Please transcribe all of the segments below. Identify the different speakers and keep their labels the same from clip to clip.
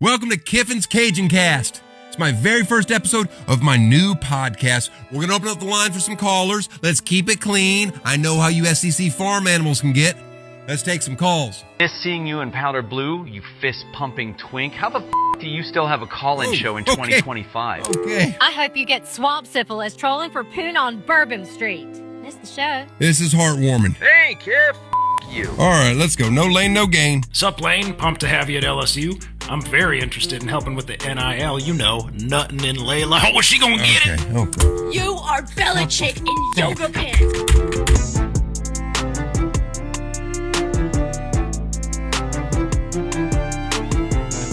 Speaker 1: Welcome to Kiffin's Cajun Cast. It's my very first episode of my new podcast. We're going to open up the line for some callers. Let's keep it clean. I know how you SEC farm animals can get. Let's take some calls.
Speaker 2: Miss seeing you in powder blue, you fist-pumping twink. How the do you still have a call-in show in 2025?
Speaker 1: Okay.
Speaker 3: I hope you get swamp syphilis trolling for poon on Bourbon Street. Miss the show.
Speaker 1: This is heartwarming.
Speaker 2: Hey, kid, you.
Speaker 1: All right, let's go. No lane, no gain.
Speaker 4: Sup, Lane? Pumped to have you at LSU. I'm very interested in helping with the NIL, you know, nuttin' in Layla. How was she gonna get it?
Speaker 1: Okay.
Speaker 3: You are Belichick in yoga pants.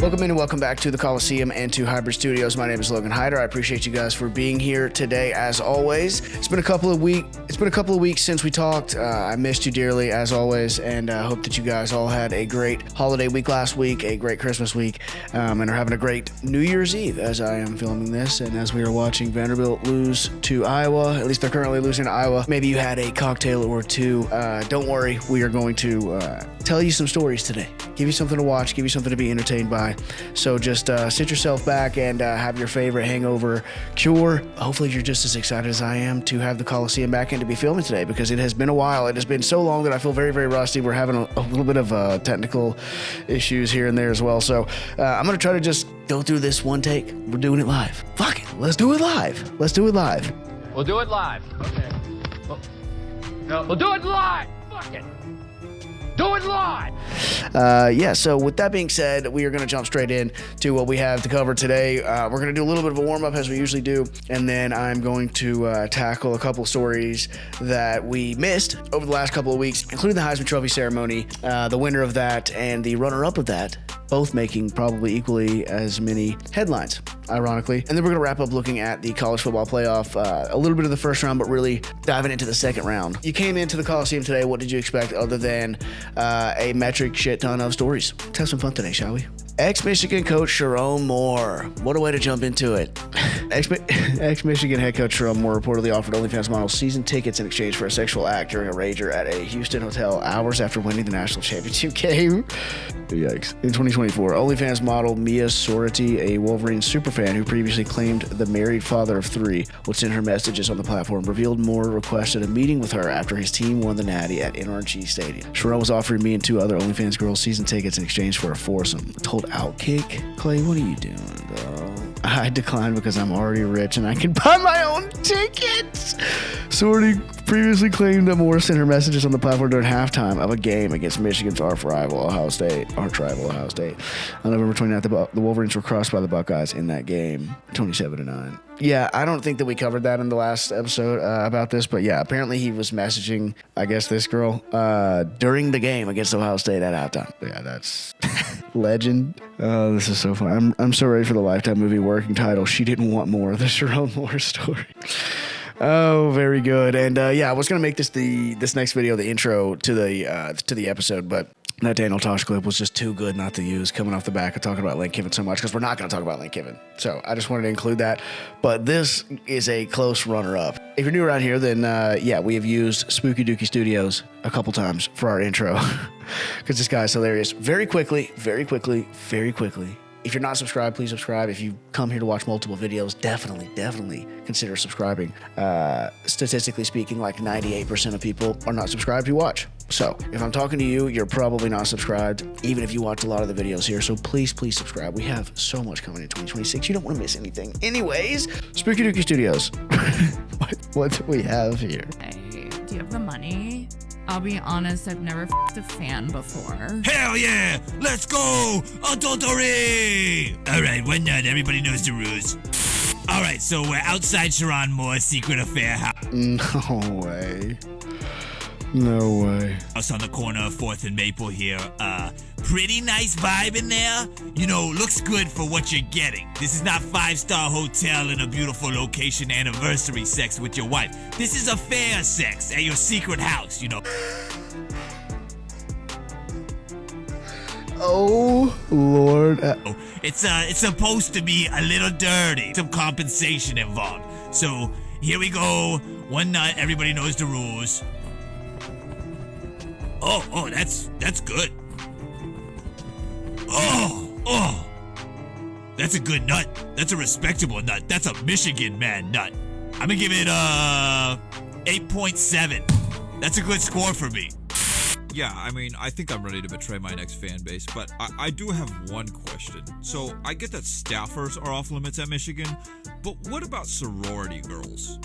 Speaker 5: Welcome in and welcome back to the Coliseum and to Hybrid Studios. My name is Logan Hyder. I appreciate you guys for being here today, as always. It's been a couple of weeks since we talked. I missed you dearly, as always, and I hope that you guys all had a great holiday week last week, a great Christmas week, and are having a great New Year's Eve as I am filming this, and as we are watching Vanderbilt lose to Iowa. At least they're currently losing to Iowa. Maybe you had a cocktail or two. Don't worry, we are going to tell you some stories today. Give you something to watch, give you something to be entertained by. So just sit yourself back and have your favorite hangover cure. Hopefully you're just as excited as I am to have the Coliseum back and to be filming today, because it has been a while. It has been so long that I feel very, very rusty. We're having a little bit of technical issues here and there as well. So I'm going to try to just go through this one take. We're doing it live. Fuck it. Let's do it live. Let's do it live.
Speaker 2: We'll do it live. Okay. We'll do it live. Fuck it. Do it live!
Speaker 5: So with that being said, we are going to jump straight in to what we have to cover today. We're going to do a little bit of a warm-up as we usually do, and then I'm going to tackle a couple stories that we missed over the last couple of weeks, including the Heisman Trophy ceremony, the winner of that, and the runner-up of that, both making probably equally as many headlines, ironically. And then we're going to wrap up looking at the college football playoff, a little bit of the first round, but really diving into the second round. You came into the Coliseum today. What did you expect other than a metric shit ton of stories? Let's have some fun today, shall we? Ex-Michigan coach Sharon Moore. What a way to jump into it. Ex-Michigan head coach Sharon Moore reportedly offered OnlyFans models season tickets in exchange for a sexual act during a rager at a Houston hotel hours after winning the national championship game. Yikes. In 2024, OnlyFans model Mia Sorati, a Wolverine superfan who previously claimed the married father of three would send her messages on the platform, revealed Moore requested a meeting with her after his team won the Natty at NRG Stadium. Sharon was offering me and two other OnlyFans girls season tickets in exchange for a foursome. Told Outkick, Clay, what are you doing, bro? I declined because I'm already rich and I can buy my own tickets. Sorty previously claimed that Moore sent her messages on the platform during halftime of a game against Michigan's arch-rival Ohio State. On November 29th, the Wolverines were crushed by the Buckeyes in that game, 27-9. Yeah, I don't think that we covered that in the last episode about this, but yeah, apparently he was messaging, I guess, this girl during the game against Ohio State at halftime. Yeah, that's legend. Oh, this is so fun. I'm so ready for the Lifetime movie working title, She Didn't Want More, the Sharon Moore story. Oh, very good. And I was gonna make this next video the intro to the episode, but that Daniel Tosh clip was just too good not to use, coming off the back of talking about Lane Kiffin so much, because we're not going to talk about Lane Kiffin. So I just wanted to include that. But this is a close runner-up. If you're new around here, then we have used Spooky Dookie Studios a couple times for our intro, because this guy is hilarious. Very quickly. If you're not subscribed, please subscribe. If you come here to watch multiple videos, definitely consider subscribing. Statistically speaking, like 98% of people are not subscribed who watch. So if I'm talking to you, you're probably not subscribed, even if you watch a lot of the videos here. So please subscribe. We have so much coming in 2026. You don't want to miss anything. Anyways, Spooky Dookie Studios. What do we have here?
Speaker 6: Hey, do you have the money? I'll be honest, I've never f***ed a fan before.
Speaker 7: Hell yeah! Let's go! Adultery! Alright, why not? Everybody knows the rules. Alright, so we're outside Sharon Moore's secret affair
Speaker 5: No way.
Speaker 7: house on the corner of 4th and Maple here. Pretty nice vibe in there. You know, looks good for what you're getting. This is not 5-star hotel in a beautiful location anniversary sex with your wife. This is affair sex at your secret house, you know.
Speaker 5: Oh, Lord.
Speaker 7: It's supposed to be a little dirty. Some compensation involved. So, here we go. One nut, everybody knows the rules. Oh, that's good. Oh, That's a good nut. That's a respectable nut. That's a Michigan man nut. I'm gonna give it 8.7. That's a good score for me.
Speaker 8: Yeah, I mean, I think I'm ready to betray my next fan base, but I do have one question. So, I get that staffers are off limits at Michigan, but what about sorority girls?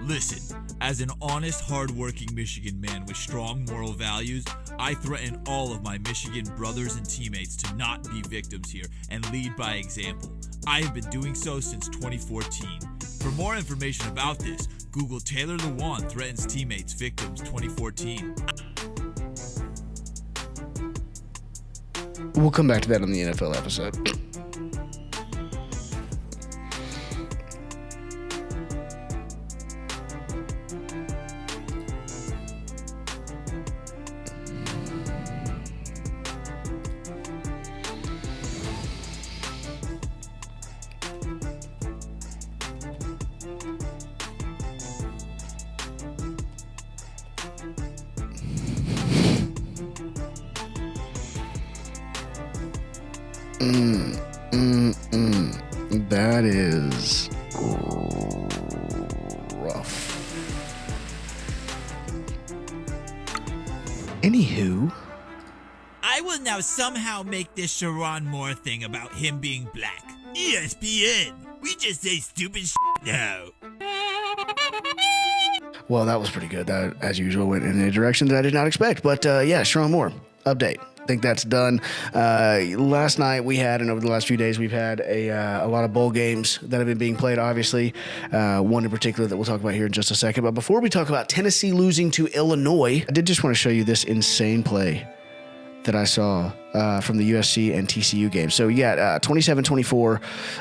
Speaker 7: Listen, as an honest, hardworking Michigan man with strong moral values, I threaten all of my Michigan brothers and teammates to not be victims here and lead by example. I have been doing so since 2014. For more information about this, Google Taylor Lewan threatens teammates victims 2014.
Speaker 5: We'll come back to that on the NFL episode. That is rough. Anywho,
Speaker 7: I will now somehow make this Sharon Moore thing about him being black. ESPN, we just say stupid shit now.
Speaker 5: well, that was pretty good. That, as usual, went in a direction that I did not expect. But yeah, Sharon Moore, update. I think that's done. Last night we had, and over the last few days, we've had a lot of bowl games that have been being played, obviously. One in particular that we'll talk about here in just a second. But before we talk about Tennessee losing to Illinois, I did just want to show you this insane play that I saw from the USC and TCU game. So yeah, 27-24,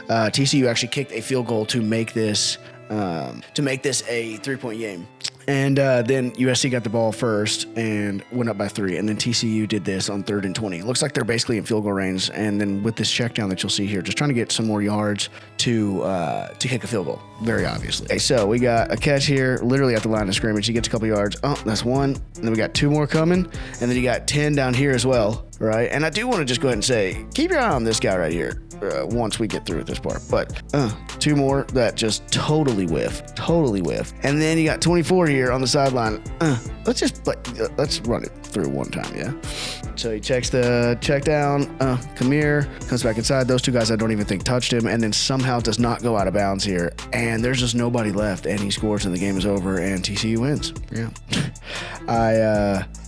Speaker 5: TCU actually kicked a field goal to make this a 3-point game. And then USC got the ball first and went up by 3. And then TCU did this on 3rd and 20. It looks like they're basically in field goal range. And then with this check down that you'll see here, just trying to get some more yards to kick a field goal, very obviously. Okay, so we got a catch here, literally at the line of scrimmage. He gets a couple yards. Oh, that's one. And then we got 2 more coming. And then you got 10 down here as well, right? And I do want to just go ahead and say, keep your eye on this guy right here once we get through with this part. But 2 more that just totally whiff. And then you got 24 here on the sideline. Let's run it through one time, yeah? So he checks the check down. Come here. Comes back inside. Those 2 guys I don't even think touched him. And then somehow does not go out of bounds here. And there's just nobody left. And he scores and the game is over and TCU wins. Yeah.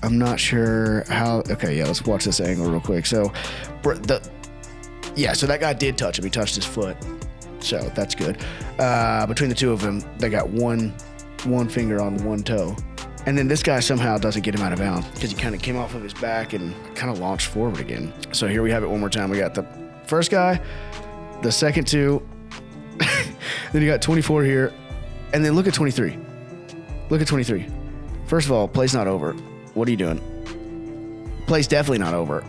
Speaker 5: I'm not sure how. Okay, yeah, let's watch this angle real quick. So, so that guy did touch him. He touched his foot. So that's good. Between the 2 of them, they got one finger on one toe. And then this guy somehow doesn't get him out of bounds because he kind of came off of his back and kind of launched forward again. So here we have it one more time. We got the first guy, the second 2, then you got 24 here, and then look at 23. Look at 23. First of all, play's not over. What are you doing? Play's definitely not over.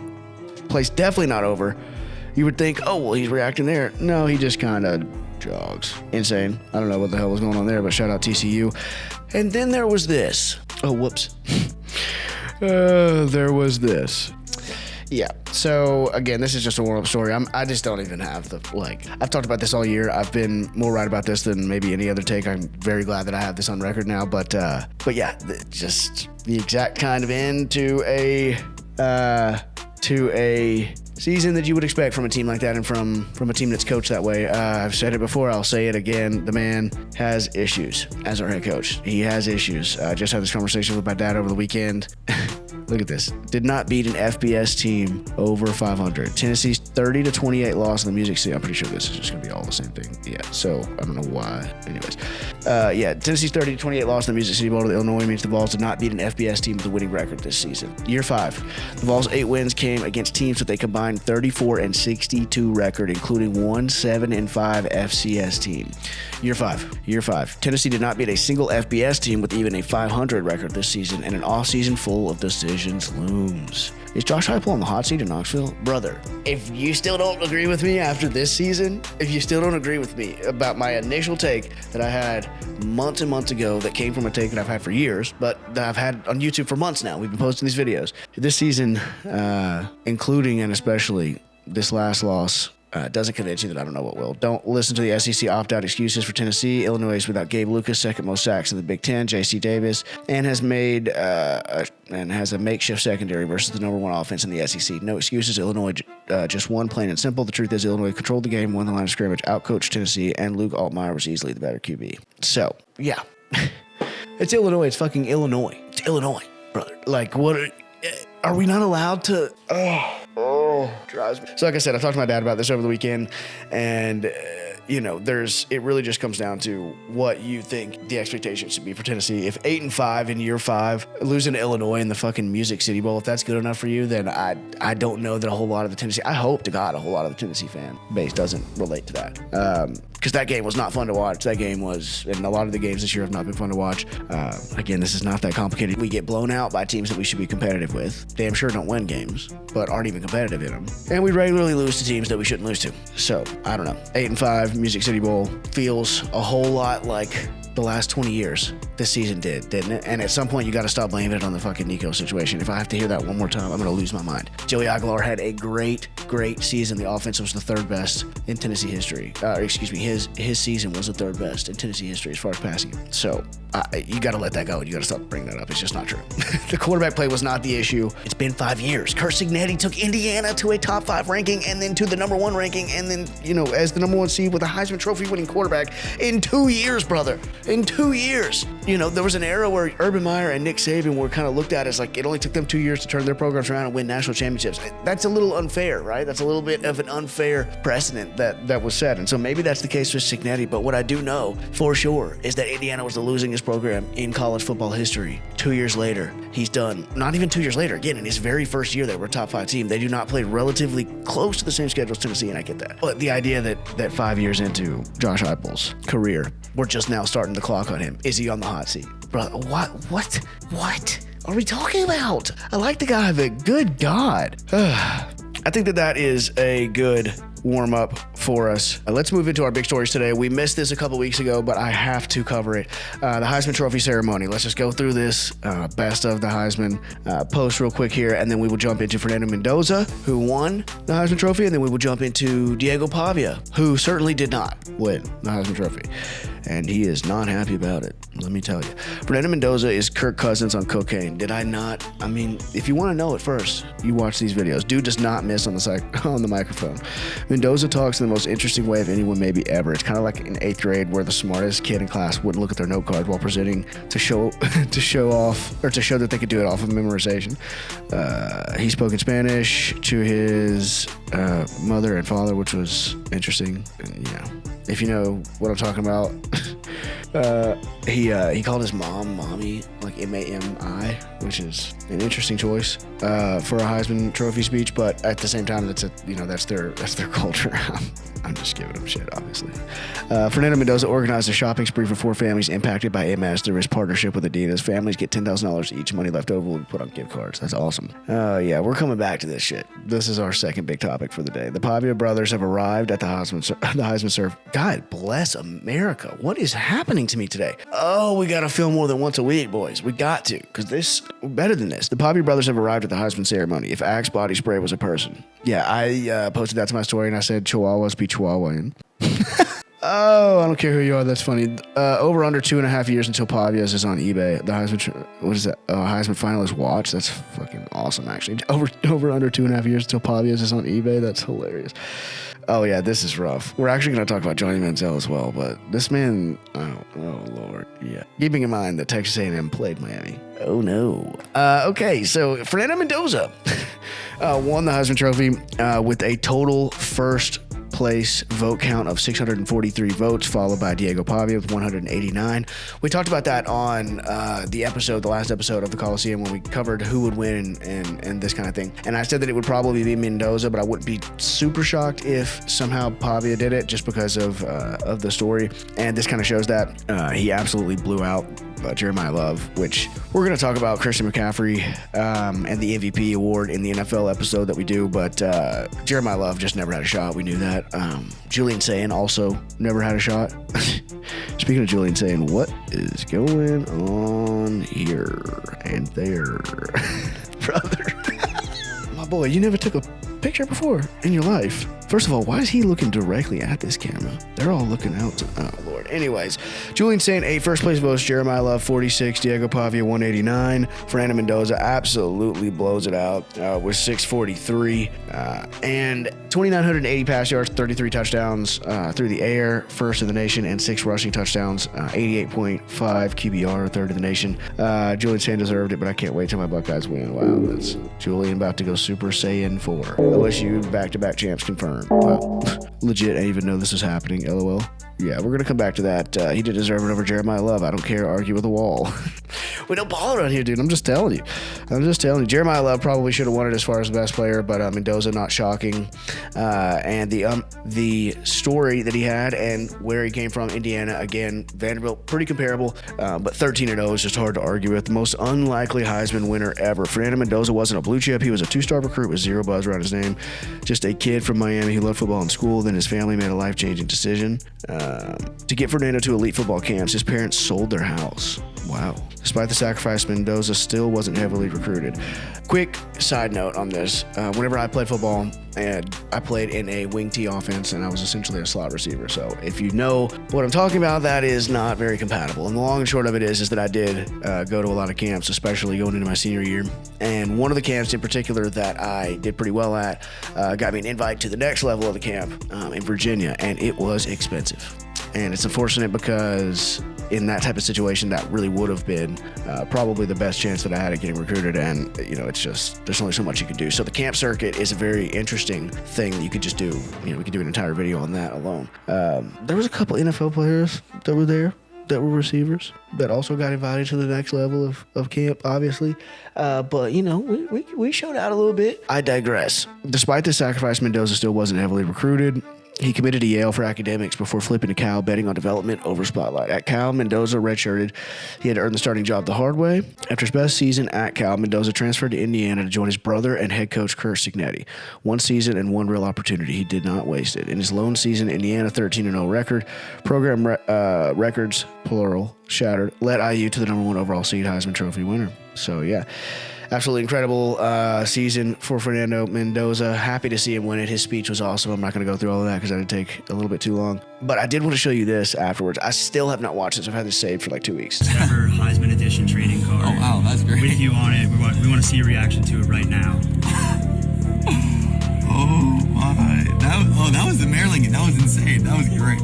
Speaker 5: You would think, oh, well, he's reacting there. No, he just kind of jogs. Insane. I don't know what the hell was going on there, but shout out TCU. And then there was this. Oh, whoops. There was this. Yeah. So, again, this is just a warm-up story. I just don't even have I've talked about this all year. I've been more right about this than maybe any other take. I'm very glad that I have this on record now. But yeah, just the exact kind of end to a season that you would expect from a team like that and from a team that's coached that way. I've said it before. I'll say it again. The man has issues as our head coach. He has issues. I just had this conversation with my dad over the weekend. Look at this. Did not beat an FBS team over 500. Tennessee's 30-28 loss in the music city. I'm pretty sure this is just going to be all the same thing. Yeah, so I don't know why. Anyways. Tennessee's 30-28 loss in the Music City Bowl to Illinois means the Vols did not beat an FBS team with a winning record this season. Year 5. The Vols' 8 wins came against teams with a combined 34-62 record, including one 7-5 FCS team. Year 5. Tennessee did not beat a single FBS team with even a 500 record this season, and an offseason full of decisions looms. Is Josh Heupel on the hot seat in Knoxville? Brother, if you still don't agree with me after this season, if you still don't agree with me about my initial take that I had months and months ago that came from a take that I've had for years, but that I've had on YouTube for months now, we've been posting these videos. This season, including and especially this last loss doesn't convince you, then I don't know what will. Don't listen to the SEC opt-out excuses for Tennessee. Illinois is without Gabe Lucas, second most sacks in the Big Ten, J.C. Davis, and has a makeshift secondary versus the number one offense in the SEC. No excuses. Illinois just won, plain and simple. The truth is Illinois controlled the game, won the line of scrimmage, outcoached Tennessee, and Luke Altmaier was easily the better QB. So, yeah. It's Illinois. It's fucking Illinois. It's Illinois, brother. Like, what are we not allowed to... Oh, drives me. So like I said, I talked to my dad about this over the weekend, and it really just comes down to what you think the expectations should be for Tennessee. If 8-5 in year 5, losing to Illinois in the fucking Music City Bowl, if that's good enough for you, then I don't know that a whole lot of the Tennessee, I hope to God a whole lot of the Tennessee fan base doesn't relate to that. Because that game was not fun to watch. That game was, and a lot of the games this year have not been fun to watch. Again, this is not that complicated. We get blown out by teams that we should be competitive with. Damn sure don't win games, but aren't even competitive in them. And we regularly lose to teams that we shouldn't lose to. So, I don't know. 8-5, Music City Bowl feels a whole lot like the last 20 years this season didn't it? And at some point, you got to stop blaming it on the fucking Nico situation. If I have to hear that one more time, I'm going to lose my mind. Joey Aguilar had a great season. The offense was the third best in Tennessee history. His season was the third best in Tennessee history as far as passing. So you got to let that go. You got to stop bringing that up. It's just not true. The quarterback play was not the issue. It's been 5 years. Curt Cignetti took Indiana to a top 5 ranking and then to the number 1 ranking and then, as the number 1 seed with a Heisman Trophy winning quarterback in 2 years, brother. In 2 years. There was an era where Urban Meyer and Nick Saban were kind of looked at as like it only took them 2 years to turn their programs around and win national championships. That's a little unfair, right? That's a little bit of an unfair precedent that was set. And so maybe that's the case with Cignetti. But what I do know for sure is that Indiana was the losingest program in college football history. 2 years later, he's done, not even 2 years later, again, in his very first year, they were a top 5 team. They do not play relatively close to the same schedule as Tennessee, and I get that. But the idea that 5 years into Josh Heupel's career, we're just now starting the clock on him. Is he on the hot seat? Bro, what are we talking about? I like the guy, but good God. I think that is a good warm up for us. Let's move into our big stories today. We missed this a couple weeks ago, but I have to cover it. The Heisman Trophy ceremony. Let's just go through this best of the Heisman post real quick here, and then we will jump into Fernando Mendoza, who won the Heisman Trophy, and then we will jump into Diego Pavia, who certainly did not win the Heisman Trophy. And he is not happy about it, let me tell you. Fernando Mendoza is Kirk Cousins on cocaine. Did I not? I mean, if you want to know it first, you watch these videos. Dude does not miss on the microphone. Mendoza talks in the most interesting way of anyone maybe ever. It's kind of like in 8th grade where the smartest kid in class wouldn't look at their note card while presenting to show off or to show that they could do it off of memorization. He spoke in Spanish to his mother and father, which was interesting. If you know what I'm talking about, he called his mom mommy, like M-A-M-I, which is an interesting choice for a Heisman Trophy speech. But at the same time, that's their culture. I'm just giving him shit, obviously. Fernando Mendoza organized a shopping spree for 4 families impacted by MS through his partnership with Adidas. Families get $10,000 each. Money left over will be put on gift cards. That's awesome. Yeah, we're coming back to this shit. This is our second big topic for the day. The Pavia brothers have arrived at the Heisman serve. God bless America. What is happening to me today? Oh, we got to film more than once a week, boys. We got to, because this better than this. The Pavia brothers have arrived at the Heisman ceremony. If Axe body spray was a person. Yeah, I posted that to my story and I said Chihuahuas be Chihuahuan. Oh, I don't care who you are. That's funny. Over under 2.5 years until Pavia's is on eBay. The Heisman, what is that? Heisman finalist watch. That's fucking awesome, actually. Over under 2.5 years until Pavia's is on eBay. That's hilarious. Oh yeah, this is rough. We're actually going to talk about Johnny Manziel as well, but this man, oh Lord, yeah. Keeping in mind that Texas A&M played Miami. Oh no. Okay, so Fernando Mendoza won the Heisman Trophy with a total first place vote count of 643 votes, followed by Diego Pavia with 189. We talked about that on the last episode of the Coliseum when we covered who would win and this kind of thing. And I said that it would probably be Mendoza, but I wouldn't be super shocked if somehow Pavia did it just because of the story. And this kind of shows that he absolutely blew out Jeremiah Love, which we're going to talk about Christian McCaffrey and the MVP award in the NFL episode that we do, but Jeremiah Love just never had a shot. We knew that. Julian Sayin also never had a shot. Speaking of Julian Sayin, what is going on here and there? Brother. My boy, you never took a picture before in your life. First of all, why is he looking directly at this camera? They're all looking out to, oh Lord. Anyways, Julian Saint, 8 first place votes. Jeremiah Love, 46. Diego Pavia, 189. Fernando Mendoza absolutely blows it out with 643. And 2,980 pass yards, 33 touchdowns through the air, first in the nation, and 6 rushing touchdowns, 88.5 QBR, third in the nation. Julian Saint deserved it, but I can't wait till my Buckeyes win. Wow, that's Julian about to go Super Saiyan 4. OSU back-to-back champs confirmed. Wow. Legit, I didn't even know this was happening. LOL. Yeah, we're going to come back to that. He did deserve it over Jeremiah Love. I don't care. Argue with the wall. We don't ball around here, dude. I'm just telling you. Jeremiah Love probably should have won it as far as the best player, but Mendoza, not shocking. And the story that he had and where he came from, Indiana, again, Vanderbilt, pretty comparable, but 13-0 is just hard to argue with. The most unlikely Heisman winner ever. Fernando Mendoza wasn't a blue chip. He was a 2-star recruit with 0 buzz around his name. Just a kid from Miami who loved football in school. Then his family made a life-changing decision to get Fernando to elite football camps. His parents sold their house. Wow. Despite the sacrifice, Mendoza still wasn't heavily recruited. Quick side note on this. Whenever I played football, and I played in a wing T offense, and I was essentially a slot receiver. So if you know what I'm talking about, that is not very compatible. And the long and short of it is that I did go to a lot of camps, especially going into my senior year. And one of the camps in particular that I did pretty well at got me an invite to the next level of the camp in Virginia, and it was expensive. And it's unfortunate because in that type of situation, that really would have been probably the best chance that I had at getting recruited. And, it's just, there's only so much you can do. So the camp circuit is a very interesting thing that you could just do. We could do an entire video on that alone. There was a couple NFL players that were there that were receivers that also got invited to the next level of camp, obviously. But, we showed out a little bit. I digress. Despite the sacrifice, Mendoza still wasn't heavily recruited. He committed to Yale for academics before flipping to Cal, betting on development over spotlight. At Cal, Mendoza redshirted. He had to earn the starting job the hard way. After his best season at Cal, Mendoza transferred to Indiana to join his brother and head coach Kurt Signetti. 1 season and 1 real opportunity. He did not waste it. In his lone season, Indiana 13-0 record, program records, plural, shattered, led IU to the #1 overall seed, Heisman Trophy winner. So, yeah. Absolutely incredible season for Fernando Mendoza. Happy to see him win it. His speech was awesome. I'm not going to go through all of that because that would take a little bit too long. But I did want to show you this afterwards. I still have not watched this. I've had this saved for like 2 weeks.
Speaker 9: Trevor Heisman Edition trading card.
Speaker 10: Oh, wow, that's great.
Speaker 9: With you on it. We want to see your reaction to it right now.
Speaker 10: Oh, my. That was the Maryland game. That was insane. That was great.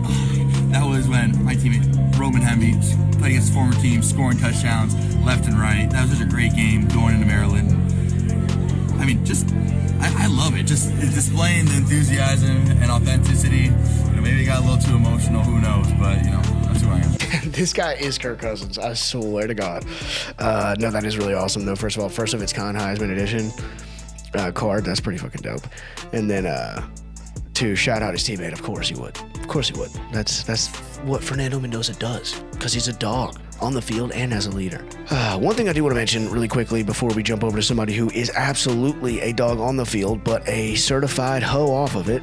Speaker 10: That was when my teammate Roman Hemby played against his former team, scoring touchdowns left and right. That was such a great game going into Maryland. I mean, I love it. Just displaying the enthusiasm and authenticity. Maybe it got a little too emotional. Who knows? But, that's who I am.
Speaker 5: This guy is Kirk Cousins. I swear to God. No, that is really awesome, though. First of all, first of its kind Heisman edition card. That's pretty fucking dope. And then to shout out his teammate, of course he would. Of course he would. That's what Fernando Mendoza does, because he's a dog on the field and as a leader. One thing I do want to mention really quickly before we jump over to somebody who is absolutely a dog on the field, but a certified hoe off of it.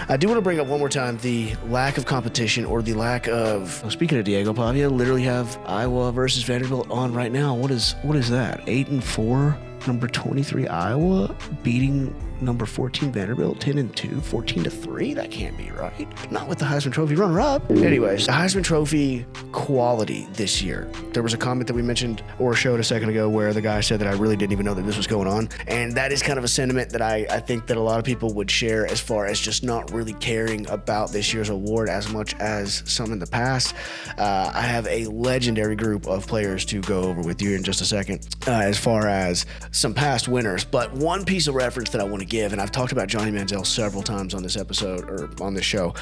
Speaker 5: I do want to bring up one more time the lack of competition, or the lack of, speaking of Diego Pavia, literally have Iowa versus Vanderbilt on right now. What is that? 8-4, number 23 Iowa beating number 14 Vanderbilt, 10-2, 14-3. That can't be right. Not with the Heisman Trophy runner-up. Anyways, the Heisman Trophy quality this year. There was a comment that we mentioned or showed a second ago where the guy said that I really didn't even know that this was going on, and that is kind of a sentiment that I think that a lot of people would share, as far as just not really caring about this year's award as much as some in the past. I have a legendary group of players to go over with you in just a second, as far as some past winners. But one piece of reference that I want to give, and I've talked about Johnny Manziel several times on this episode, or on this show.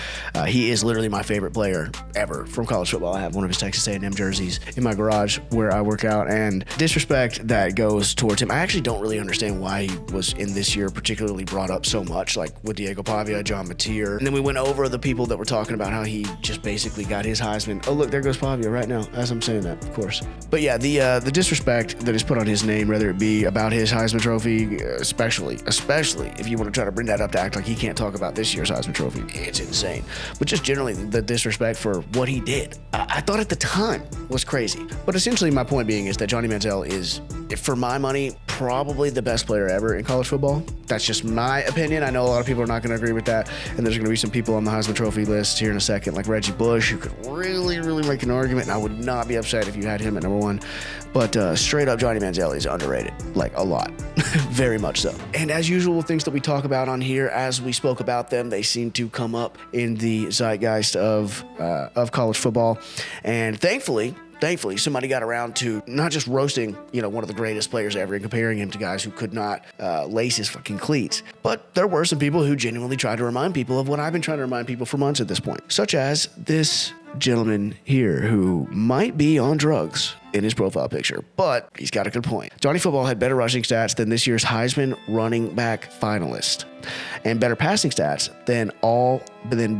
Speaker 5: He is literally my favorite player ever from college football. I have one of his Texas A&M jerseys in my garage where I work out, and disrespect that goes towards him. I actually don't really understand why he was in this year particularly brought up so much, like with Diego Pavia, John Mateer. And then we went over the people that were talking about how he just basically got his Heisman. Oh, look, there goes Pavia right now, as I'm saying that, of course. But yeah, the disrespect that is put on his name, whether it be about his Heisman Trophy, especially if you want to try to bring that up to act like he can't talk about this year's Heisman Trophy, it's insane. But just generally, the disrespect for what he did, I thought at the time was crazy. But essentially, my point being is that Johnny Manziel is, for my money, probably the best player ever in college football. That's just my opinion. I know a lot of people are not going to agree with that, and there's going to be some people on the Heisman Trophy list here in a second, like Reggie Bush, who could really, really make an argument, and I would not be upset if you had him at number one. But straight up, Johnny Manziel is underrated, like a lot, very much so. And as usual, things that we talk about on here, as we spoke about them, they seem to come up in the zeitgeist of college football, and thankfully, somebody got around to not just roasting, one of the greatest players ever and comparing him to guys who could not lace his fucking cleats. But there were some people who genuinely tried to remind people of what I've been trying to remind people for months at this point, such as this gentleman here who might be on drugs in his profile picture, but he's got a good point. Johnny Football had better rushing stats than this year's Heisman running back finalist, and better passing stats than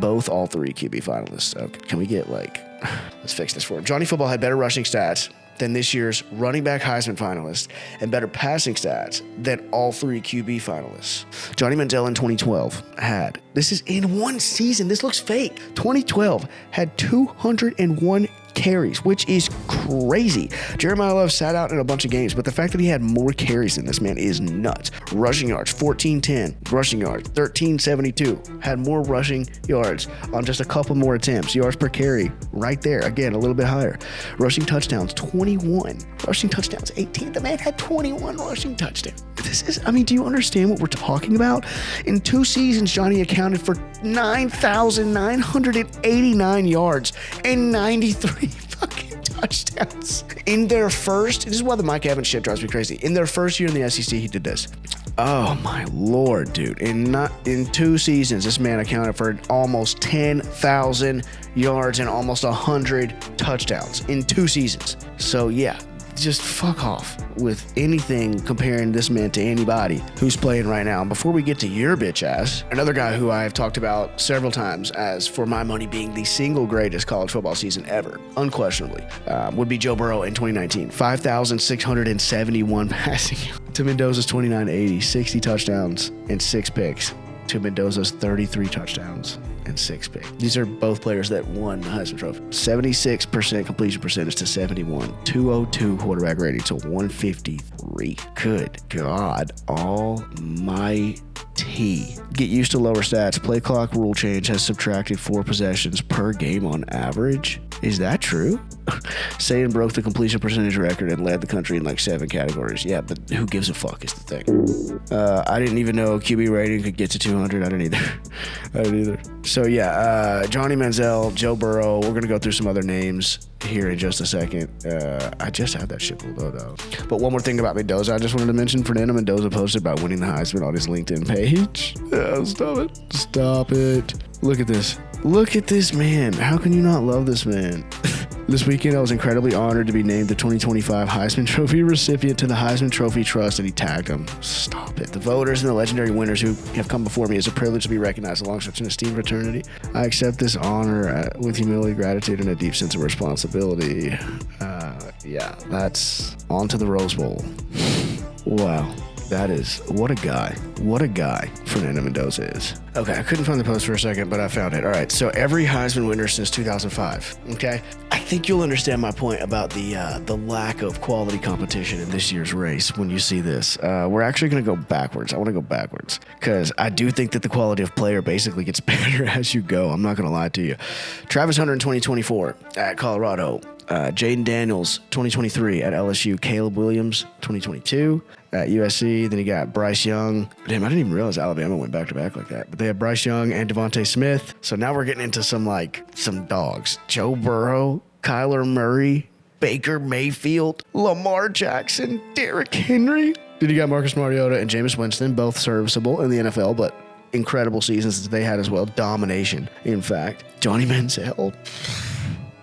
Speaker 5: both all three QB finalists. Okay, can we get let's fix this for him. Johnny Football had better rushing stats than this year's running back Heisman finalist and better passing stats than all three QB finalists. Johnny Manziel in 2012 had, this is in one season, this looks fake, 2012 had 201 carries, which is crazy. Jeremiah Love sat out in a bunch of games, but the fact that he had more carries than this man is nuts. Rushing yards, 1410. Rushing yards, 1372. Had more rushing yards on just a couple more attempts. Yards per carry, right there. Again, a little bit higher. Rushing touchdowns, 21. Rushing touchdowns, 18. The man had 21 rushing touchdowns. Do you understand what we're talking about? In 2 seasons, Johnny accounted for 9,989 yards and 93 fucking touchdowns. In their first, this is why the Mike Evans shit drives me crazy. In their first year in the SEC, he did this. Oh my Lord, dude. In 2 seasons, this man accounted for almost 10,000 yards and almost 100 touchdowns in 2 seasons. So yeah, just fuck off with anything comparing this man to anybody who's playing right now. And before we get to your bitch ass, another guy who I have talked about several times as, for my money, being the single greatest college football season ever, unquestionably, would be Joe Burrow in 2019. 5,671 passing to Mendoza's 2,980, 60 touchdowns and 6 picks to Mendoza's 33 touchdowns and 6 picks. These are both players that won the Heisman Trophy. 76% completion percentage to 71. 202 quarterback rating to 153. Good God almighty. Get used to lower stats. Play clock rule change has subtracted 4 possessions per game on average. Is that true? Saban broke the completion percentage record and led the country in 7 categories. Yeah, but who gives a fuck is the thing. I didn't even know QB rating could get to 200. I didn't either. So yeah, Johnny Manziel, Joe Burrow. We're going to go through some other names here in just a second. I just had that shit pulled out. But one more thing about Mendoza I just wanted to mention. Fernando Mendoza posted about winning the Heisman on his LinkedIn page. Stop it. Look at this. Look at this man. How can you not love this man? This weekend, I was incredibly honored to be named the 2025 Heisman Trophy recipient to the Heisman Trophy Trust, and he tagged him. Stop it. The voters and the legendary winners who have come before me, it's a privilege to be recognized along such an esteemed fraternity. I accept this honor with humility, gratitude, and a deep sense of responsibility. Yeah, that's on to the Rose Bowl. Wow. That is, what a guy Fernando Mendoza is. Okay, I couldn't find the post for a second, but I found it. All right, so every Heisman winner since 2005, okay? I think you'll understand my point about the lack of quality competition in this year's race when you see this. We're actually going to go backwards. I want to go backwards because I do think that the quality of player basically gets better as you go. I'm not going to lie to you. Travis Hunter in 2024 at Colorado. Jaden Daniels, 2023 at LSU. Caleb Williams, 2022 at USC. Then you got Bryce Young. Damn, I didn't even realize Alabama went back-to-back like that. But they have Bryce Young and Devontae Smith. So now we're getting into some dogs. Joe Burrow, Kyler Murray, Baker Mayfield, Lamar Jackson, Derrick Henry. Then you got Marcus Mariota and Jameis Winston, both serviceable in the NFL, but incredible seasons that they had as well. Domination, in fact. Johnny Manziel.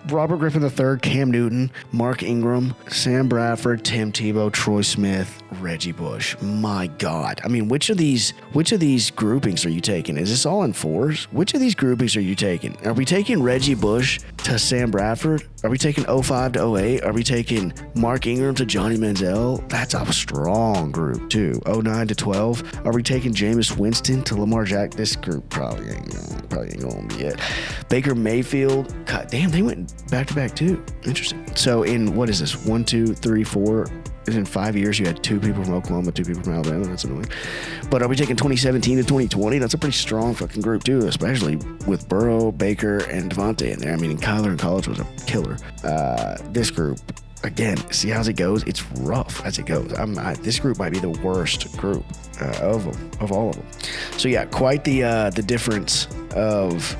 Speaker 5: Robert Griffin III, Cam Newton, Mark Ingram, Sam Bradford, Tim Tebow, Troy Smith, Reggie Bush. My God. I mean, which of these groupings are you taking? Is this all in 4s? Which of these groupings are you taking? Are we taking Reggie Bush to Sam Bradford? Are we taking 05 to 08? Are we taking Mark Ingram to Johnny Manziel? That's a strong group, too. 09 to 12. Are we taking Jameis Winston to Lamar Jackson? This group probably ain't going to be it. Baker Mayfield. God damn, they went back-to-back, too. Interesting. So in, what is this? 1, 2, 3, 4, in 5 years you had 2 people from Oklahoma, 2 people from Alabama. That's annoying. But are we taking 2017 to 2020? That's a pretty strong fucking group too, especially with Burrow, Baker, and Devontae in there. I mean, Kyler in college was a killer. This group, again, see how it goes. It's rough as it goes. This group might be the worst group of all of them. So yeah, quite the difference of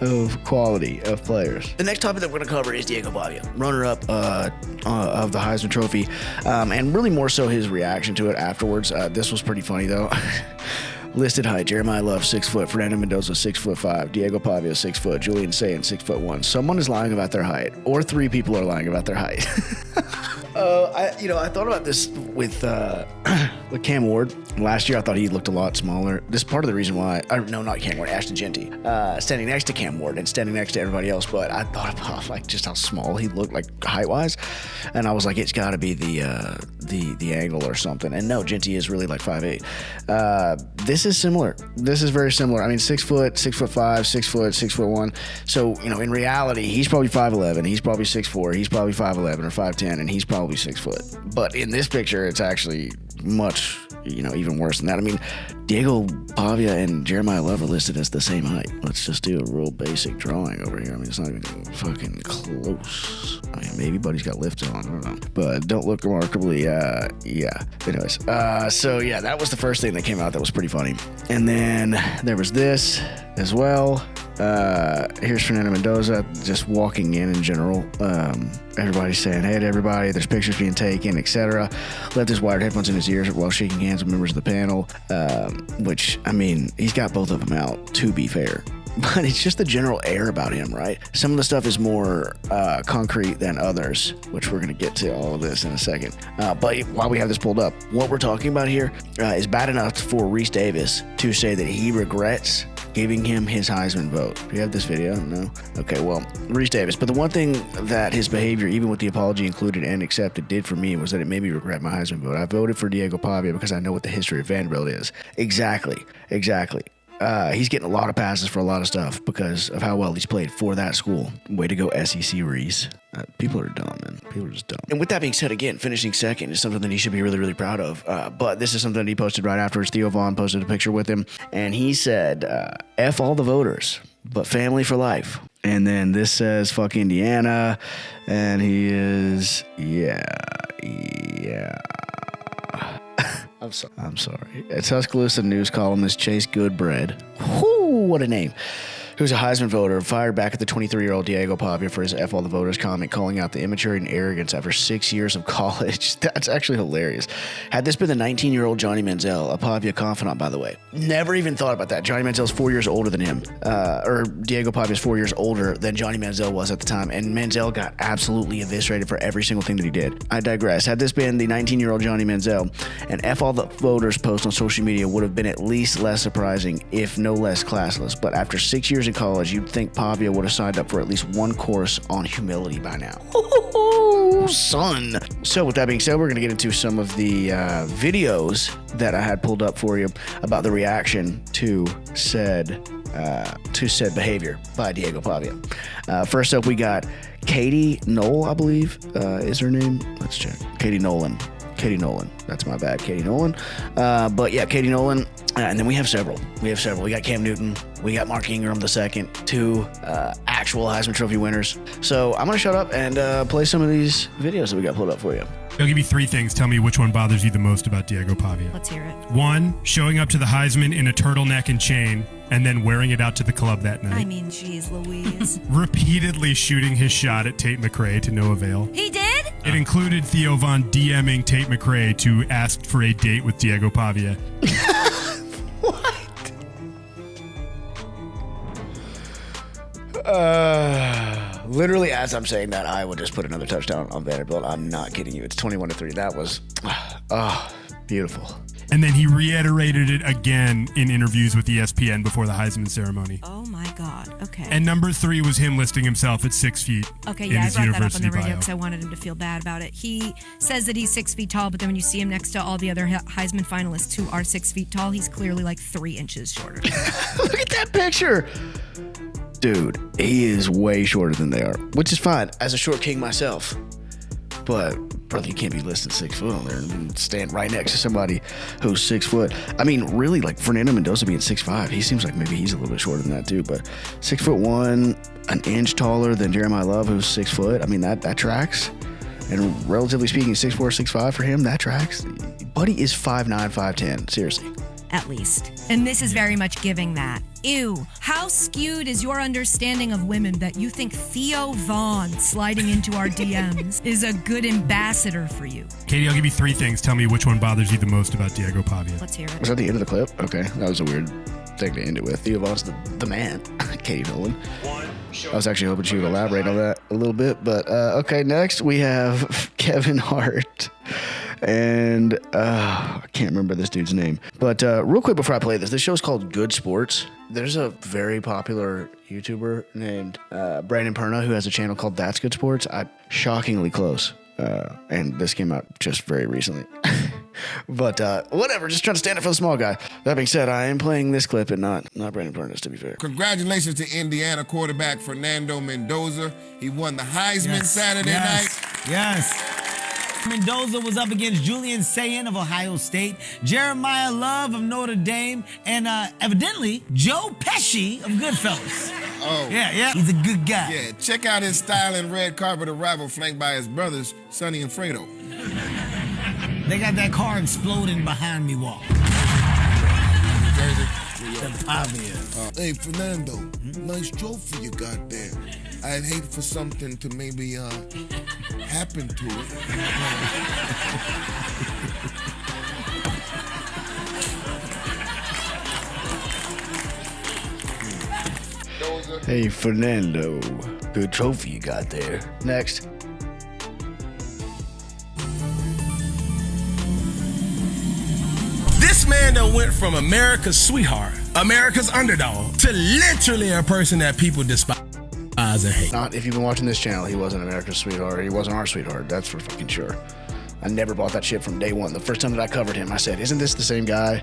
Speaker 5: of quality of players. The next topic that we're going to cover is Diego Pavia, runner-up of the Heisman Trophy, and really more so his reaction to it afterwards. This was pretty funny though. Listed height: Jeremiah Love 6 foot, Fernando Mendoza 6'5", Diego Pavia 6 foot, Julian Sayin 6'1". Someone is lying about their height, or 3 people are lying about their height. I thought about this with Cam Ward. Last year, I thought he looked a lot smaller. This is part of the reason why. No, not Cam Ward. Ashton Genty, standing next to Cam Ward and standing next to everybody else. But I thought about like just how small he looked, like height-wise, and I was like, it's got to be the angle or something. And no, Genty is really like 5'8". This is similar. This is very similar. I mean, 6 foot, 6'5", 6 foot, 6'1". So in reality, he's probably 5'11". He's probably 6'4". He's probably 5'11" or 5'10", and he's probably 6 foot. But in this picture, it's actually much, even worse than that. I mean, Diego Pavia and Jeremiah Love are listed as the same height. Let's just do a real basic drawing over here. I mean, it's not even fucking close. I mean, maybe Buddy's got lifts on. I don't know. But don't look remarkably, yeah. Anyways, so yeah, that was the first thing that came out that was pretty funny. And then there was this as well. Here's Fernando Mendoza just walking in general. Everybody's saying hey to everybody. There's pictures being taken, etc. Left his wired headphones in his ears while shaking hands with members of the panel. Which, I mean, he's got both of them out, to be fair. But it's just the general air about him, right? Some of the stuff is more concrete than others, which we're going to get to all of this in a second. But while we have this pulled up, what we're talking about here is bad enough for Reese Davis to say that he regrets giving him his Heisman vote. Do you have this video? No? Okay, well, Reese Davis. But the one thing that his behavior, even with the apology included and accepted, did for me was that it made me regret my Heisman vote. I voted for Diego Pavia because I know what the history of Vanderbilt is. Exactly. He's getting a lot of passes for a lot of stuff because of how well he's played for that school. Way to go, SEC Reese. People are dumb, man. People are just dumb. And with that being said, again, finishing second is something that he should be really, really proud of. But this is something that he posted right afterwards. Theo Vaughn posted a picture with him, and he said, F all the voters, but family for life. And then this says, fuck Indiana. And he is, yeah. I'm sorry. A Tuscaloosa news columnist Chase Goodbread. Whoo, what a name. Who's a Heisman voter, fired back at the 23-year-old Diego Pavia for his F all the voters comment, calling out the immaturity and arrogance after 6 years of college. That's actually hilarious. Had this been the 19-year-old Johnny Manziel, a Pavia confidant, by the way. Never even thought about that. Johnny Manziel's 4 years older than him. Or Diego Pavia's 4 years older than Johnny Manziel was at the time. And Manziel got absolutely eviscerated for every single thing that he did. I digress. Had this been the 19-year-old Johnny Manziel, an F all the voters post on social media would have been at least less surprising, if no less classless. But after 6 years in college, you'd think Pavia would have signed up for at least one course on humility by now. Son. So with that being said, we're going to get into some of the videos that I had pulled up for you about the reaction to said behavior by Diego Pavia. First up, we got Katie Knoll, I believe is her name. Let's check. Katie Nolan. That's my bad, Katie Nolan. But yeah, Katie Nolan. And then we have several. We got Cam Newton. We got Mark Ingram II, 2 actual Heisman Trophy winners. So I'm going to shut up and play some of these videos that we got pulled up for you.
Speaker 11: I'll give you 3 things. Tell me which one bothers you the most about Diego Pavia.
Speaker 6: Let's hear it.
Speaker 11: 1, showing up to the Heisman in a turtleneck and chain, and then wearing it out to the club that night.
Speaker 6: I mean, geez Louise.
Speaker 11: Repeatedly shooting his shot at Tate McRae to no avail.
Speaker 6: He did?
Speaker 11: It included Theo Vaughn DMing Tate McRae to ask for a date with Diego Pavia.
Speaker 5: What? Literally, as I'm saying that, I would just put another touchdown on Vanderbilt. I'm not kidding you. It's 21-3. That was, beautiful.
Speaker 11: And then he reiterated it again in interviews with ESPN before the Heisman ceremony.
Speaker 6: Oh my God. Okay.
Speaker 11: And number 3 was him listing himself at 6 feet.
Speaker 6: Okay, yeah, I brought that up on the radio because I wanted him to feel bad about it. He says that he's 6 feet tall, but then when you see him next to all the other Heisman finalists who are 6 feet tall, he's clearly like 3 inches shorter.
Speaker 5: Look at that picture. Dude, he is way shorter than they are, which is fine as a short king myself. But brother, you can't be listed 6 foot on there and stand right next to somebody who's 6 foot. I mean, really, like Fernando Mendoza being 6'5", he seems like maybe he's a little bit shorter than that too. But 6'1", an inch taller than Jeremiah Love, who's 6 foot. I mean, that tracks. And relatively speaking, 6'4", 6'5" for him, that tracks. Buddy is 5'9", 5'10", seriously.
Speaker 6: At least. And this is very much giving that. Ew. How skewed is your understanding of women that you think Theo Vaughn sliding into our DMs is a good ambassador for you?
Speaker 11: Katie, I'll give you 3 things. Tell me which one bothers you the most about Diego Pavia.
Speaker 6: Let's hear it.
Speaker 5: Was that the end of the clip? Okay, that was a weird thing to end it with. Theo Vaughn's the man. Katie Nolan. I was actually hoping she would elaborate on that a little bit, but okay, next we have Kevin Hart. And I can't remember this dude's name. But real quick before I play this show's called Good Sports. There's a very popular YouTuber named Brandon Perna who has a channel called That's Good Sports. Shockingly close. And this came out just very recently. But whatever, just trying to stand up for the small guy. That being said, I am playing this clip and not Brandon Perna, to be fair.
Speaker 1: Congratulations to Indiana quarterback Fernando Mendoza. He won the Heisman Saturday night.
Speaker 12: Yes. Mendoza was up against Julian Sayin of Ohio State, Jeremiah Love of Notre Dame, and evidently Joe Pesci of Goodfellas.
Speaker 1: Oh.
Speaker 12: Yeah, he's a good guy.
Speaker 1: Yeah, check out his styling red carpet arrival flanked by his brothers, Sonny and Fredo.
Speaker 12: They got that car exploding behind me walk. The Pavia.
Speaker 1: Hey, Fernando, nice trophy you got there. I'd hate for something to maybe happen to it.
Speaker 5: Hey, Fernando, good trophy you got there. Next.
Speaker 13: This man that went from America's sweetheart, America's underdog, to literally a person that people despise and hate.
Speaker 5: Not if you've been watching this channel, he wasn't America's sweetheart. He wasn't our sweetheart. That's for fucking sure. I never bought that shit from day one. The first time that I covered him, I said, isn't this the same guy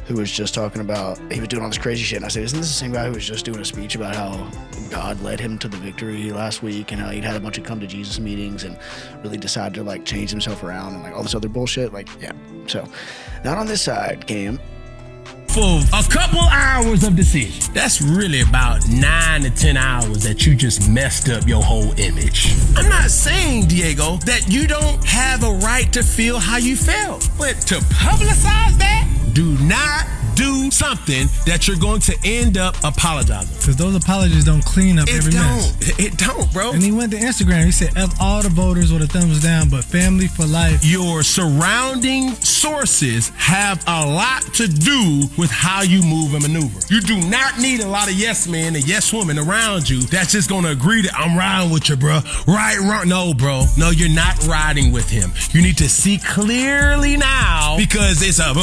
Speaker 5: who was just talking about, he was doing all this crazy shit. And I said, isn't this the same guy who was just doing a speech about how God led him to the victory last week and how he'd had a bunch of come to Jesus meetings and really decided to like change himself around and like all this other bullshit? Like, yeah. So, not on this side, Cam.
Speaker 13: For a couple hours of decision. That's really about 9 to 10 hours that you just messed up your whole image. I'm not saying, Diego, that you don't have a right to feel how you felt, but to publicize that, do not do something that you're going to end up apologizing.
Speaker 14: Because those apologies don't clean up every mess.
Speaker 13: It don't, bro.
Speaker 14: And he went to Instagram. He said, F all the voters with a thumbs down, but family for life.
Speaker 13: Your surrounding sources have a lot to do with how you move and maneuver. You do not need a lot of yes men and yes women around you that's just going to agree that I'm riding with you, bro. Right, wrong. No, bro. No, you're not riding with him. You need to see clearly now because it's a...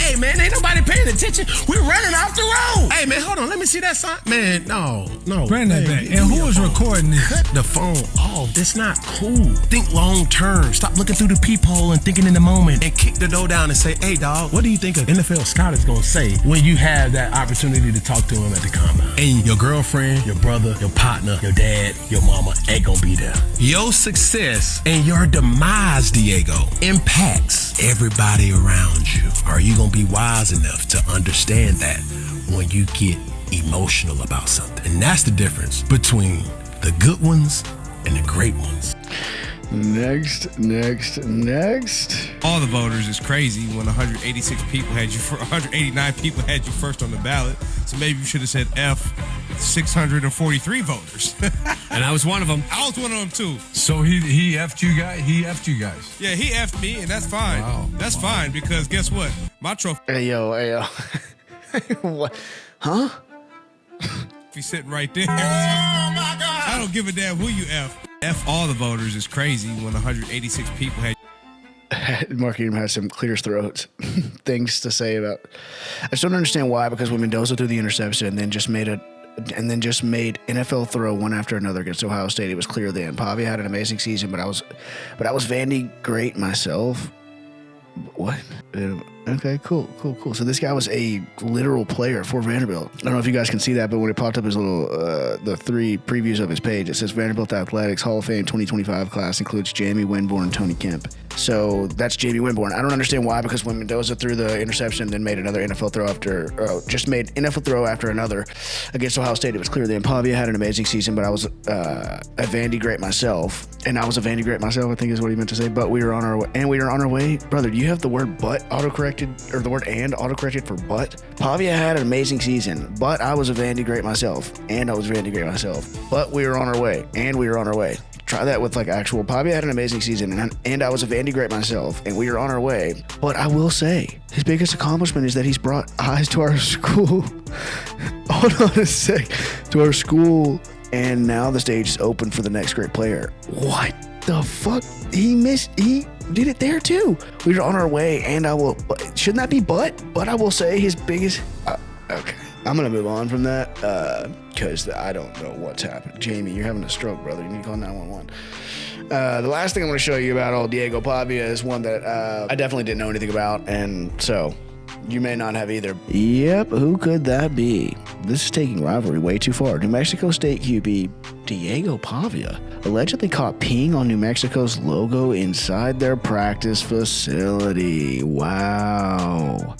Speaker 13: Hey, man, ain't nobody paying attention. We're running off the road. Hey, man, hold on. Let me see that sign. Man, no.
Speaker 14: Bring that back. And who was recording this?
Speaker 13: Cut the phone off. It's not cool. Think long term. Stop looking through the peephole and thinking in the moment and kick the door down and say, hey, dog, what do you think an NFL scout is going to say when you have that opportunity to talk to him at the combine? And your girlfriend, your brother, your partner, your dad, your mama ain't going to be there. Your success and your demise, Diego, impacts everybody around you. Are you going to be wise enough to understand that when you get emotional about something? And that's the difference between the good ones and the great ones.
Speaker 5: Next.
Speaker 15: All the voters is crazy when 186 people had you for 189 people had you first on the ballot. So maybe you should have said F 643 voters.
Speaker 16: And I was one of them.
Speaker 15: I was one of them too.
Speaker 16: So he F'd you guys? He F'd you guys?
Speaker 15: Yeah, he F'd me, and that's fine.
Speaker 16: Wow.
Speaker 15: That's fine because guess what? My trophy.
Speaker 5: Hey yo. What? Huh?
Speaker 15: He's sitting right there. Oh my God! I don't give a damn who you F. F all the voters is crazy when 186 people had.
Speaker 5: Mark Ingram has some clear throats things to say about. I just don't understand why. Because when Mendoza threw the interception and then just made NFL throw one after another against Ohio State, it was clear then. Pavia had an amazing season, but I was Vandy great myself. What? Okay, cool. So this guy was a literal player for Vanderbilt. I don't know if you guys can see that, but when it popped up his little, the 3 previews of his page, it says Vanderbilt Athletics Hall of Fame 2025 class includes Jamie Winborn and Tony Kemp. So that's Jamie Winborn. I don't understand why, because when Mendoza threw the interception, then made another NFL throw after another against Ohio State, it was clear then Pavia had an amazing season, but I was a Vandy great myself. And I was a Vandy great myself, I think is what he meant to say. But we were on our way. And we were on our way. Brother, do you have the word but autocorrected, or the word and autocorrected for but? Pavia had an amazing season, but I was a Vandy great myself. And I was Vandy great myself. But we were on our way. And we were on our way. Try that with like actual. Pavia had an amazing season, and I was a Vandy great myself, and we are on our way. But I will say, his biggest accomplishment is that he's brought eyes to our school. Hold on a sec. To our school, and now the stage is open for the next great player. What the fuck? He did it there too. We were on our way, and shouldn't that be but? But I will say his biggest. Okay. I'm going to move on from that because I don't know what's happened. Jamie, you're having a stroke, brother. You need to call 911. The last thing I'm going to show you about old Diego Pavia is one that I definitely didn't know anything about, and so you may not have either. Yep, who could that be? This is taking rivalry way too far. New Mexico State QB Diego Pavia allegedly caught peeing on New Mexico's logo inside their practice facility. Wow.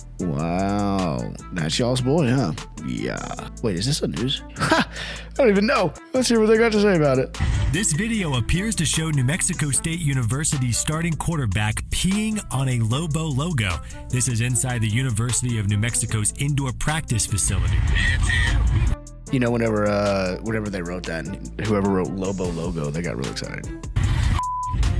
Speaker 5: That's y'all's boy, huh? Yeah. Wait, is this a news? Ha! I don't even know. Let's hear what they got to say about it.
Speaker 17: This video appears to show New Mexico State University's starting quarterback peeing on a Lobo logo. This is inside the University of New Mexico's indoor practice facility.
Speaker 5: You know, whenever they wrote that, whoever wrote Lobo logo, they got real excited.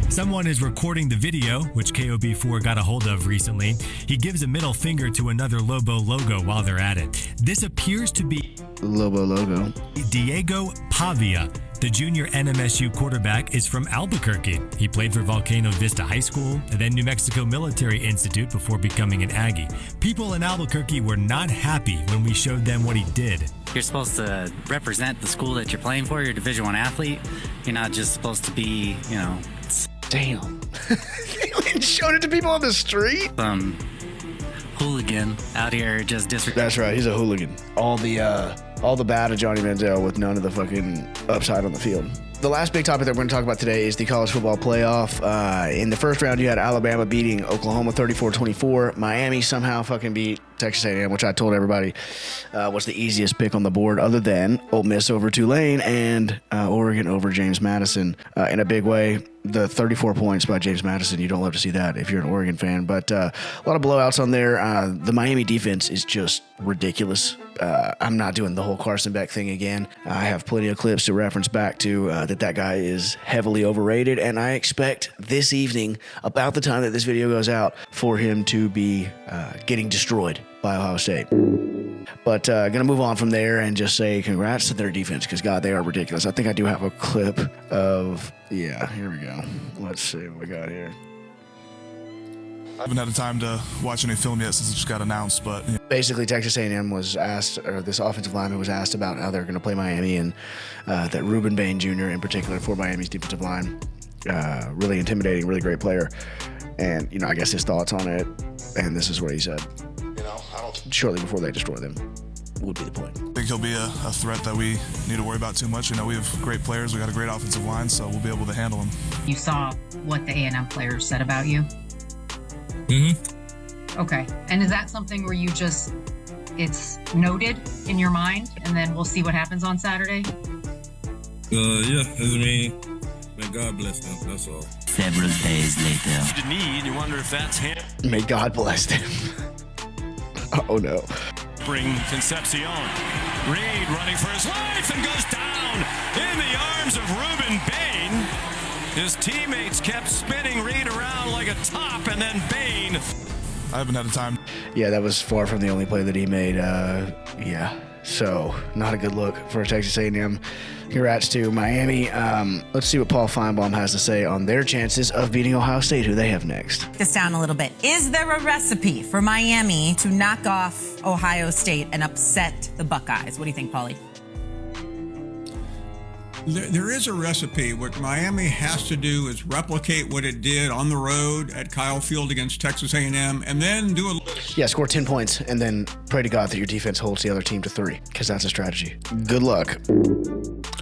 Speaker 17: Someone is recording the video, which KOB4 got a hold of recently. He gives a middle finger to another Lobo logo while they're at it. This appears to be
Speaker 5: Lobo logo.
Speaker 17: Diego Pavia. The junior NMSU quarterback is from Albuquerque. He played for Volcano Vista High School and then New Mexico Military Institute before becoming an Aggie. People in Albuquerque were not happy when we showed them what he did.
Speaker 18: You're supposed to represent the school that you're playing for. You're a Division I athlete. You're not just supposed to be,
Speaker 5: Damn. They showed it to people on the street?
Speaker 18: Hooligan out here just disrespecting.
Speaker 5: That's right, he's a hooligan. All the bad of Johnny Manziel with none of the fucking upside on the field. The last big topic that we're going to talk about today is the college football playoff. In the first round, you had Alabama beating Oklahoma 34-24. Miami somehow fucking beat Texas A&M, which I told everybody was the easiest pick on the board other than Ole Miss over Tulane and Oregon over James Madison in a big way. The 34 points by James Madison, you don't love to see that if you're an Oregon fan. But a lot of blowouts on there. The Miami defense is just ridiculous. I'm not doing the whole Carson Beck thing again. I have plenty of clips to reference back to that guy is heavily overrated, and I expect this evening, about the time that this video goes out, for him to be getting destroyed by Ohio State. But gonna move on from there and just say congrats to their defense, because God, they are ridiculous. I think I do have a clip of, yeah, here we go. Let's see what we got here.
Speaker 19: I haven't had the time to watch any film yet since it just got announced, but
Speaker 5: basically Texas A&M was asked, or this offensive lineman was asked about how they're going to play Miami, and that Reuben Bain Jr. in particular for Miami's defensive line, really intimidating, really great player, and I guess his thoughts on it, and this is what he said. Shortly before they destroy them would be the point.
Speaker 19: I think he'll be a threat that we need to worry about too much. We have great players, we got a great offensive line, so we'll be able to handle him.
Speaker 20: You saw what the A&M players said about you?
Speaker 19: Mm-hmm.
Speaker 20: Okay. And is that something where it's noted in your mind, and then we'll see what happens on Saturday?
Speaker 21: Yeah, may God bless them, that's all.
Speaker 18: Several days later.
Speaker 21: The knee, and you wonder if that's him.
Speaker 5: May God bless them. Oh no.
Speaker 21: Bring Concepcion. Reed running for his life and goes down in the arms of Reuben Bain. His teammates kept spinning Reed around like a top, and then Bain.
Speaker 19: I haven't had the time.
Speaker 5: Yeah, that was far from the only play that he made. Yeah, so not a good look for Texas A&M. Congrats to Miami. Let's see what Paul Feinbaum has to say on their chances of beating Ohio State, who they have next.
Speaker 22: This down a little bit. Is there a recipe for Miami to knock off Ohio State and upset the Buckeyes? What do you think, Paulie?
Speaker 3: There is a recipe. What Miami has to do is replicate what it did on the road at Kyle Field against Texas A&M, and then do a...
Speaker 5: Yeah, score 10 points, and then pray to God that your defense holds the other team to 3, because that's a strategy. Good luck.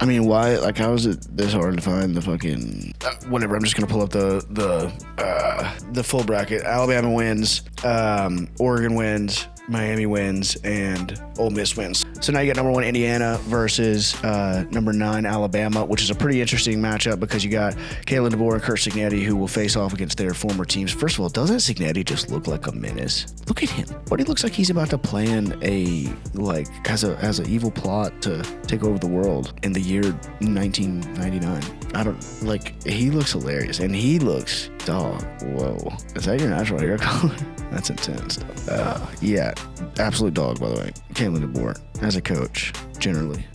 Speaker 5: I mean, why? Like, how is it this hard to find the fucking... whatever, I'm just going to pull up the full bracket. Alabama wins, Oregon wins, Miami wins, and Ole Miss wins. So now you got number 1 Indiana versus number 9 Alabama, which is a pretty interesting matchup because you got Kalen DeBoer and Kurt Cignetti who will face off against their former teams. First of all, doesn't Cignetti just look like a menace? Look at him. But he looks like he's about to plan has an evil plot to take over the world in the year 1999. He looks hilarious, and he looks dog. Whoa, is that your natural hair color? That's intense. Yeah, absolute dog, by the way. Kalen DeBoer as a coach, generally.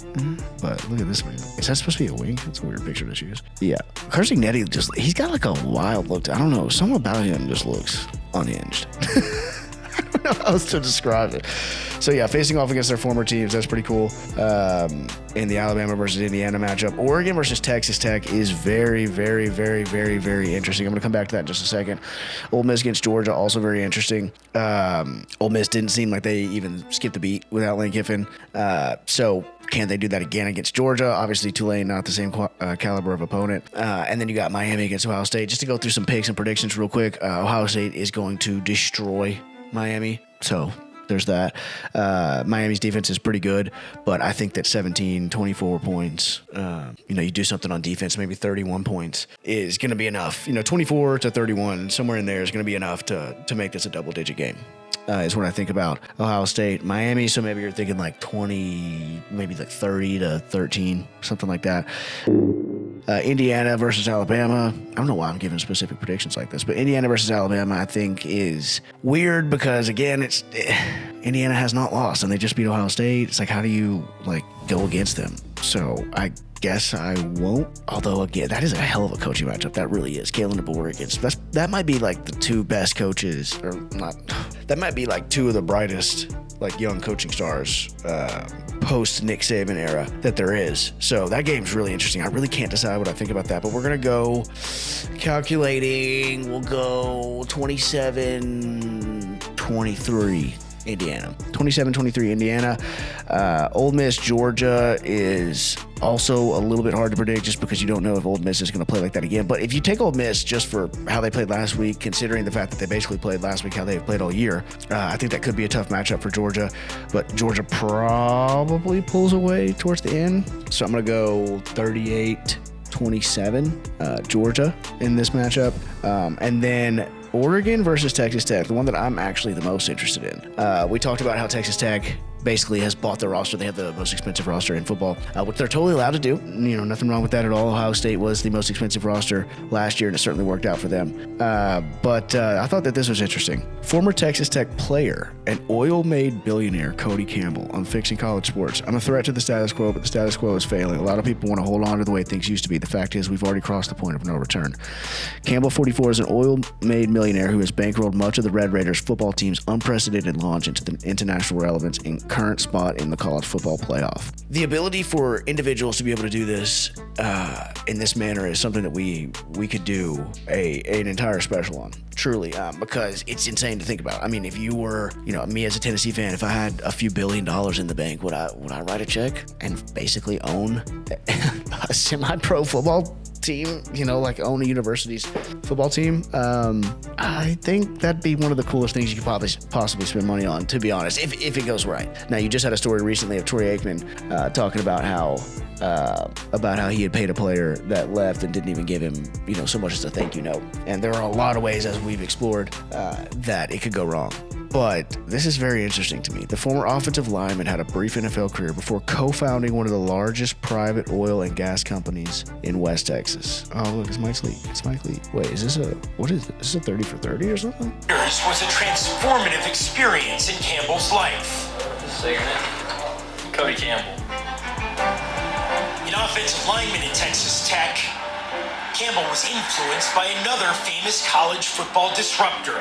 Speaker 5: But look at this man. Is that supposed to be a wing? That's a weird picture to choose. Yeah, Kurt Cignetti he's got like a wild look. I don't know. Something about him just looks unhinged. I don't know how else to describe it. So yeah, facing off against their former teams, that's pretty cool. In the Alabama versus Indiana matchup, Oregon versus Texas Tech is very, very, very, very, very interesting. I'm going to come back to that in just a second. Ole Miss against Georgia, also very interesting. Ole Miss didn't seem like they even skipped a beat without Lane Kiffin. So can they do that again against Georgia? Obviously, Tulane, not the same caliber of opponent. And then you got Miami against Ohio State. Just to go through some picks and predictions real quick, Ohio State is going to destroy Miami. So there's that. Miami's defense is pretty good, but I think that 17, 24 points, you do something on defense, maybe 31 points is going to be enough. 24 to 31, somewhere in there is going to be enough to make this a double-digit game. Is what I think about Ohio State. Miami, so maybe you're thinking like 20, maybe like 30 to 13, something like that. Indiana versus Alabama. I don't know why I'm giving specific predictions like this, but Indiana versus Alabama, I think, is weird because, again, Indiana has not lost, and they just beat Ohio State. It's like, how do you, go against them? So I guess I won't. Although, again, that is a hell of a coaching matchup. That really is. Kalen DeBoer against... That might be, the 2 best coaches, or not... That might be, 2 of the brightest, young coaching stars post Nick Saban era that there is. So that game's really interesting. I really can't decide what I think about that, but we're going to go calculating. We'll go 27-23 Indiana. 27-23 Indiana. Ole Miss, Georgia is also a little bit hard to predict just because you don't know if Ole Miss is going to play like that again. But if you take Ole Miss just for how they played last week, considering the fact that they basically played last week how they've played all year, I think that could be a tough matchup for Georgia. But Georgia probably pulls away towards the end. So I'm going to go 38-27 Georgia in this matchup. And then Oregon versus Texas Tech, the one that I'm actually the most interested in. We talked about how Texas Tech basically has bought their roster. They have the most expensive roster in football, which they're totally allowed to do. Nothing wrong with that at all. Ohio State was the most expensive roster last year, and it certainly worked out for them. But I thought that this was interesting. Former Texas Tech player and oil-made billionaire Cody Campbell on Fixing College Sports. I'm a threat to the status quo, but the status quo is failing. A lot of people want to hold on to the way things used to be. The fact is, we've already crossed the point of no return. Campbell, 44, is an oil-made millionaire who has bankrolled much of the Red Raiders football team's unprecedented launch into the international relevance and current spot in the college football playoff. The ability for individuals to be able to do this in this manner is something that we could do an entire special on, truly, because it's insane to think about. I mean, if you were, me as a Tennessee fan, if I had a few $1 billion in the bank, would I write a check and basically own a semi-pro football team, own a university's football team? I think that'd be one of the coolest things you could possibly spend money on, to be honest, if it goes right. Now, you just had a story recently of Troy Aikman talking about how he had paid a player that left and didn't even give him, so much as a thank you note. And there are a lot of ways, as we've explored, that it could go wrong. But this is very interesting to me. The former offensive lineman had a brief NFL career before co-founding one of the largest private oil and gas companies in West Texas. Oh, look, it's Mike Lee. Wait, is this what is it? Is this a 30 for 30 or something?
Speaker 4: This was a transformative experience in Campbell's life. Cody Campbell. An offensive lineman at Texas Tech, Campbell was influenced by another famous college football disruptor.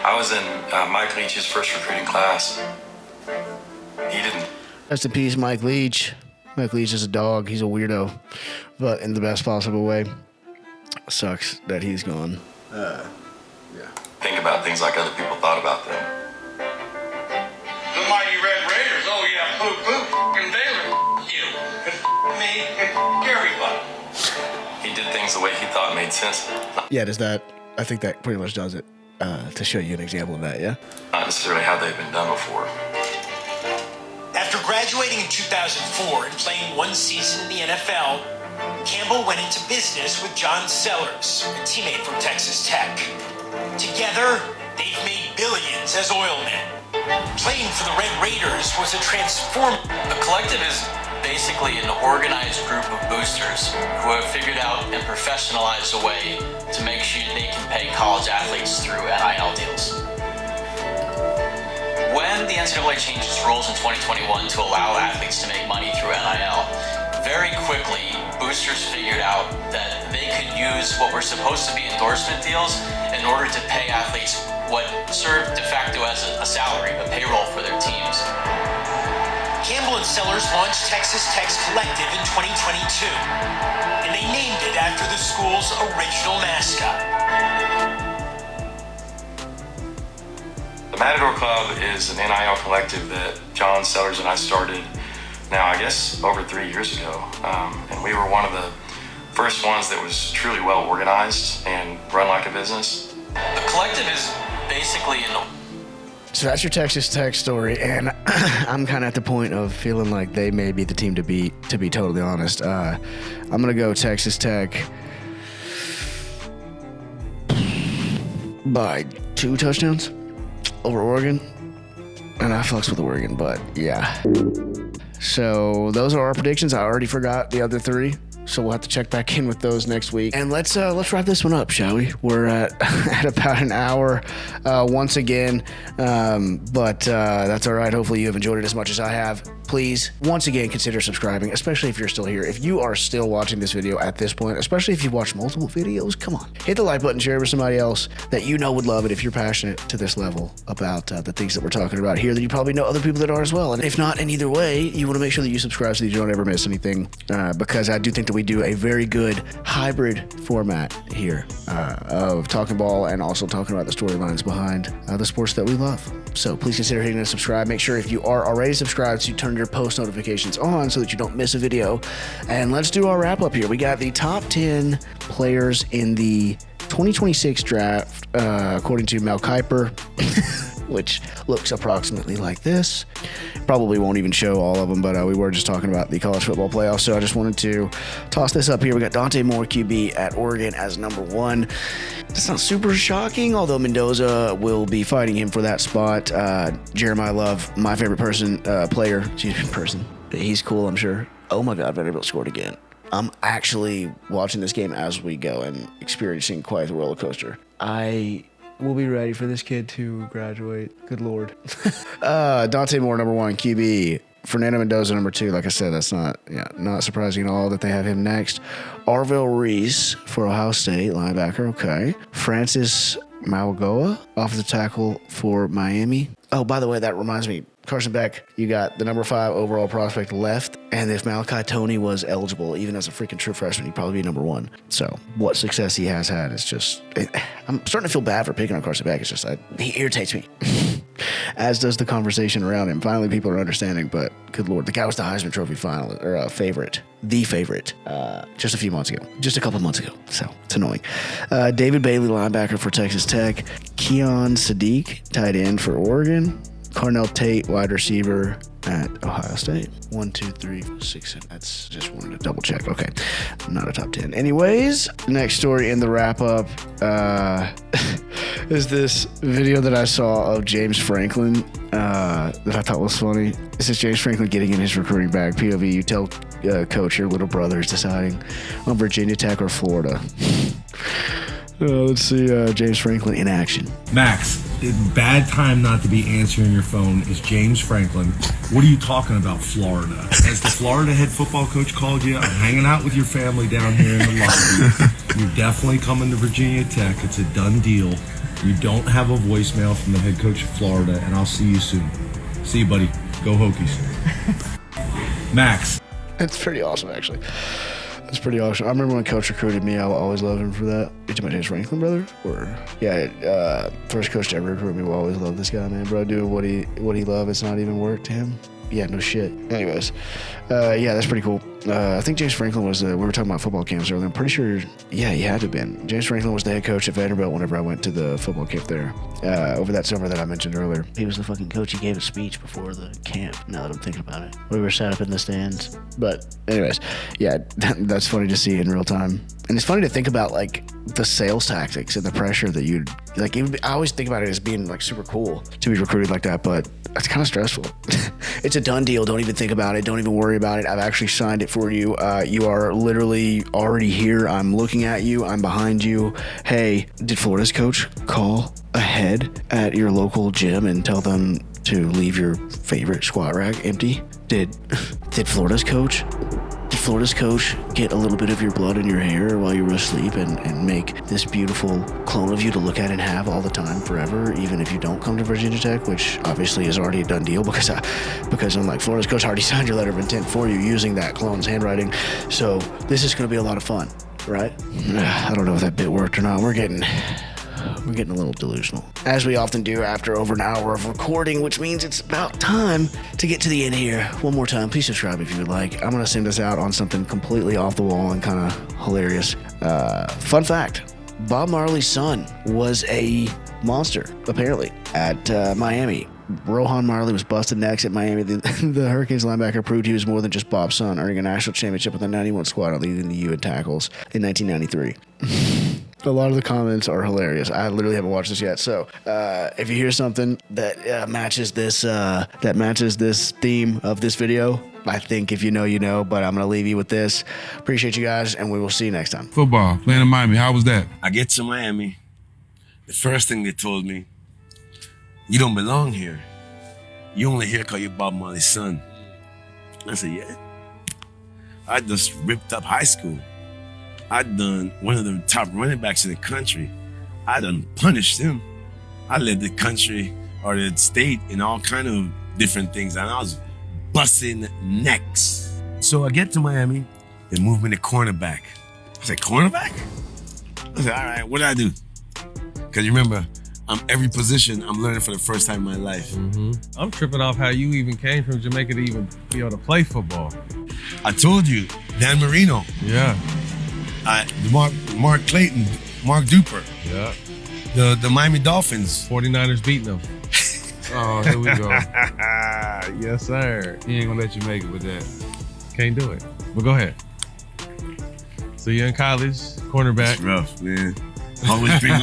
Speaker 23: I was in Mike Leach's first recruiting class. He didn't.
Speaker 5: Rest in peace, Mike Leach. Mike Leach's just a dog. He's a weirdo, but in the best possible way. Sucks that he's gone.
Speaker 23: Think about things like other people thought about them.
Speaker 4: The mighty Red Raiders. Oh yeah, poo, and Baylor. You, me, and everybody.
Speaker 23: He did things the way he thought made sense.
Speaker 5: Yeah, I think that pretty much does it. To show you an example of that, yeah?
Speaker 23: Not necessarily how they've been done before.
Speaker 4: After graduating in 2004 and playing one season in the NFL, Campbell went into business with John Sellers, a teammate from Texas Tech. Together, they've made billions as oil men. Playing for the Red Raiders was a transform.
Speaker 2: The collective is basically an organized group of boosters who have figured out and professionalized a way to make sure they can pay college athletes through NIL deals. When the NCAA changed its rules in 2021 to allow athletes to make money through NIL, very quickly, boosters figured out that they could use what were supposed to be endorsement deals in order to pay athletes what served de facto as a salary, a payroll for their teams.
Speaker 4: Campbell and Sellers launched Texas Tech's Collective in 2022, and they named it after the school's original mascot.
Speaker 23: The Matador Club is an NIL collective that John Sellers and I started now, I guess, over 3 years ago. And we were one of the first ones that was truly well organized and run like a business.
Speaker 2: The collective is basically
Speaker 5: So that's your Texas Tech story, and I'm kind of at the point of feeling like they may be the team to beat, to be totally honest. I'm going to go Texas Tech by 2 touchdowns over Oregon, and I flex with Oregon, but yeah. So those are our predictions. I already forgot the other 3. So we'll have to check back in with those next week. And let's wrap this one up, shall we? We're at about an hour once again, but that's all right. Hopefully you have enjoyed it as much as I have. Please, once again, consider subscribing, especially if you're still here. If you are still watching this video at this point, especially if you've watched multiple videos, come on. Hit the like button, share it with somebody else that you know would love it if you're passionate to this level about the things that we're talking about here, that you probably know other people that are as well. And if not, in either way, you want to make sure that you subscribe so that you don't ever miss anything, because I do think that we do a very good hybrid format here of talking ball and also talking about the storylines behind the sports that we love. So please consider hitting the subscribe. Make sure if you are already subscribed to turn your post notifications on so that you don't miss a video. And let's do our wrap up here. We got the top 10 players in the 2026 draft, according to Mel Kiper, which looks approximately like this. Probably won't even show all of them, but we were just talking about the college football playoffs, so I just wanted to toss this up here. We got Dante Moore, QB, at Oregon as number 1. That's not super shocking, although Mendoza will be fighting him for that spot. Jeremiah Love, my favorite player. He's cool, I'm sure. Oh my God, Vanderbilt scored again. I'm actually watching this game as we go and experiencing quite the roller coaster. We'll be ready for this kid to graduate. Good Lord. Dante Moore, number 1, QB. Fernando Mendoza, number 2. Like I said, that's not surprising at all that they have him next. Arvell Reese for Ohio State, linebacker. Okay. Francis Mauigoa, offensive tackle for Miami. Oh, by the way, that reminds me. Carson Beck, you got the number 5 overall prospect left, and if Malachi Toney was eligible, even as a freaking true freshman, he'd probably be number 1. So what success he has had is just, I'm starting to feel bad for picking on Carson Beck. It's just, he irritates me, as does the conversation around him. Finally, people are understanding, but good Lord, the guy was the Heisman Trophy favorite, just a few months ago, just a couple months ago. So it's annoying. David Bailey, linebacker for Texas Tech. Keon Sadiq, tight end for Oregon. Carnell Tate, wide receiver at Ohio State. 1, 2, 3, 6, 7. That's just wanted to double check. Okay, not a top 10. Anyways, next story in the wrap up is this video that I saw of James Franklin that I thought was funny. This is James Franklin getting in his recruiting bag. POV, you tell coach your little brother is deciding on Virginia Tech or Florida. Let's see James Franklin in action.
Speaker 13: Max, bad time not to be answering your phone is James Franklin. What are you talking about, Florida? As the Florida head football coach called you, I'm hanging out with your family down here in the lobby. You're definitely coming to Virginia Tech. It's a done deal. You don't have a voicemail from the head coach of Florida, and I'll see you soon. See you, buddy. Go Hokies. Max,
Speaker 5: It's pretty awesome, actually. It's pretty awesome. I remember when Coach recruited me, I always loved him for that. You talking about James Franklin, brother? Or first coach to ever recruit me will always love this guy, man. Bro, doing what he loved, it's not even work to him. Yeah, no shit. Anyways, that's pretty cool. I think James Franklin was, we were talking about football camps earlier. I'm pretty sure, he had to have been. James Franklin was the head coach at Vanderbilt whenever I went to the football camp there over that summer that I mentioned earlier.
Speaker 7: He was the fucking coach. He gave a speech before the camp, now that I'm thinking about it. We were sat up in the stands.
Speaker 5: But anyways, that's funny to see in real time. And it's funny to think about, like, the sales tactics and the pressure that you'd, like, I always think about it as being, like, super cool to be recruited like that, but it's kind of stressful. It's a done deal. Don't even think about it. Don't even worry about it. I've actually signed it for you. You are literally already here. I'm looking at you. I'm behind you. Hey, did Florida's coach call ahead at your local gym and tell them to leave your favorite squat rack empty? Did Florida's coach get a little bit of your blood in your hair while you were asleep and make this beautiful clone of you to look at and have all the time forever, even if you don't come to Virginia Tech, which obviously is already a done deal because unlike Florida's coach already signed your letter of intent for you using that clone's handwriting. So this is going to be a lot of fun, right? I don't know if that bit worked or not. We're getting a little delusional, as we often do after over an hour of recording, which means it's about time to get to the end here. One more time, please subscribe if you would like. I'm going to send us out on something completely off the wall and kind of hilarious. Fun fact, Bob Marley's son was a monster, apparently, at Miami. Rohan Marley was busted next at Miami. The Hurricanes linebacker proved he was more than just Bob's son, earning a national championship with the 91 squad, leading the U in tackles in 1993. A lot of the comments are hilarious. I literally haven't watched this yet. So if you hear something that matches this theme of this video, I think if you know, you know. But I'm going to leave you with this. Appreciate you guys, and we will see you next time.
Speaker 16: Football, playing in Miami, how was that?
Speaker 13: I get to Miami. The first thing they told me, you don't belong here. You only here because you're Bob Marley's son. I said, yeah. I just ripped up high school. I done one of the top running backs in the country. I done punished him. I led the country or the state in all kind of different things, and I was busting necks. So I get to Miami, they move me to cornerback. I said, cornerback? I said, all right, what do I do? Because you remember, I'm every position I'm learning for the first time in my life.
Speaker 15: Mm-hmm. I'm tripping off how you even came from Jamaica to even be able to play football.
Speaker 13: I told you, Dan Marino.
Speaker 15: Yeah.
Speaker 13: Mark Clayton, Mark Duper.
Speaker 15: Yeah.
Speaker 13: The Miami Dolphins.
Speaker 15: 49ers beating them. Oh, here we go. Yes, sir.
Speaker 16: He ain't gonna let you make it with that.
Speaker 15: Can't do it. But go ahead. So you're in college, cornerback.
Speaker 13: It's rough, man. Always bring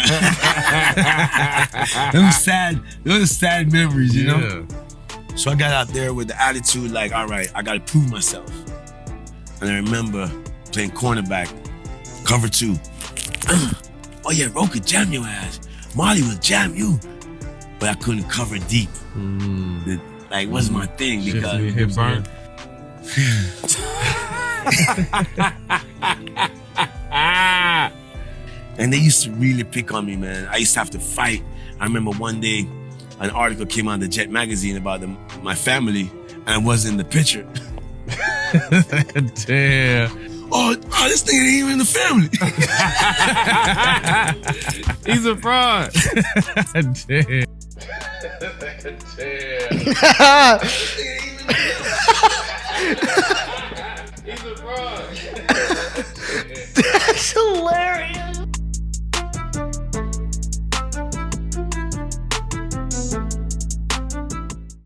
Speaker 13: those sad memories, you know? So I got out there with the attitude like, all right, I gotta prove myself. And I remember playing cornerback, cover 2. Oh yeah, Ro could jam your ass. Marley would jam you. But I couldn't cover deep. It wasn't my thing because
Speaker 15: hip burn.
Speaker 13: And they used to really pick on me, man. I used to have to fight. I remember one day an article came out in the Jet magazine about my family, and I wasn't in the picture.
Speaker 15: Damn.
Speaker 13: Oh, this thing ain't even in the family.
Speaker 15: He's a fraud. Damn. Damn.